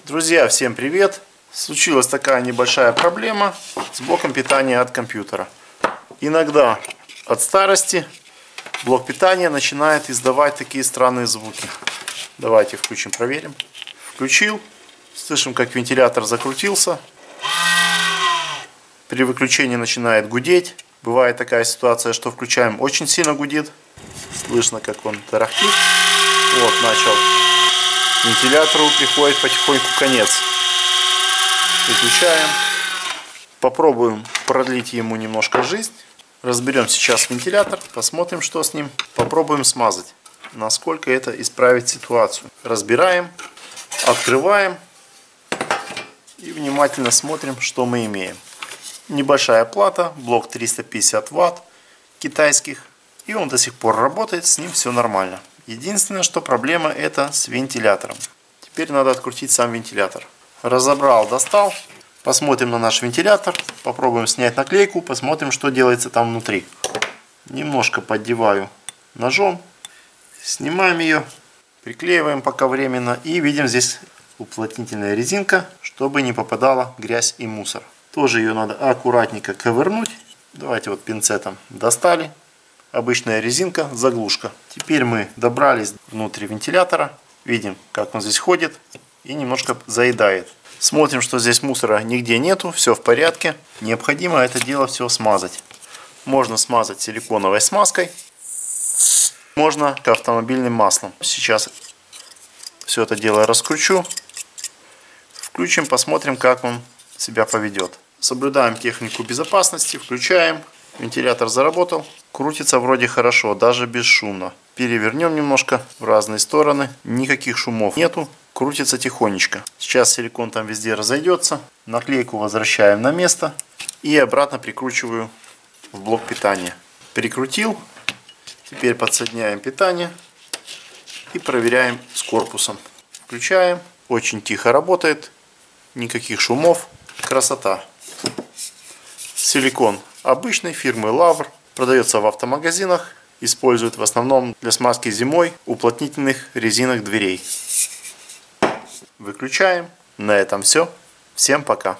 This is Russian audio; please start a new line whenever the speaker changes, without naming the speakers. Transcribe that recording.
Друзья, всем привет! Случилась такая небольшая проблема с блоком питания от компьютера. Иногда от старости блок питания начинает издавать такие странные звуки. Давайте включим, проверим. Включил. Слышим, как вентилятор закрутился. При выключении начинает гудеть. Бывает такая ситуация, что включаем, очень сильно гудит. Слышно, как он тарахтит. Вот, начал. Вентилятору приходит потихоньку конец. Выключаем. Попробуем продлить ему немножко жизнь. Разберем сейчас вентилятор. Посмотрим, что с ним. Попробуем смазать. Насколько это исправит ситуацию. Разбираем. Открываем. И внимательно смотрим, что мы имеем. Небольшая плата. Блок 350 Вт. Китайских. И он до сих пор работает. С ним все нормально. Единственное, что проблема, это с вентилятором. Теперь надо открутить сам вентилятор. Разобрал, достал. Посмотрим на наш вентилятор. Попробуем снять наклейку. Посмотрим, что делается там внутри. Немножко поддеваю ножом. Снимаем ее. Приклеиваем пока временно. И видим здесь уплотнительная резинка, чтобы не попадала грязь и мусор. Тоже ее надо аккуратненько ковырнуть. Давайте вот пинцетом достали. Обычная резинка, заглушка. Теперь мы добрались внутрь вентилятора. Видим, как он здесь ходит и немножко заедает. Смотрим, что здесь мусора нигде нету, все в порядке. Необходимо это дело все смазать. Можно смазать силиконовой смазкой, можно автомобильным маслом. Сейчас все это дело раскручу. Включим, посмотрим, как он себя поведет. Соблюдаем технику безопасности, включаем. Вентилятор заработал. Крутится вроде хорошо, даже бесшумно. Перевернем немножко в разные стороны. Никаких шумов нету. Крутится тихонечко. Сейчас силикон там везде разойдется. Наклейку возвращаем на место. И обратно прикручиваю в блок питания. Прикрутил. Теперь подсоединяем питание. И проверяем с корпусом. Включаем. Очень тихо работает. Никаких шумов. Красота. Силикон обычной фирмы Лавр. Продается в автомагазинах. Используют в основном для смазки зимой уплотнительных резинок дверей. Выключаем. На этом все. Всем пока.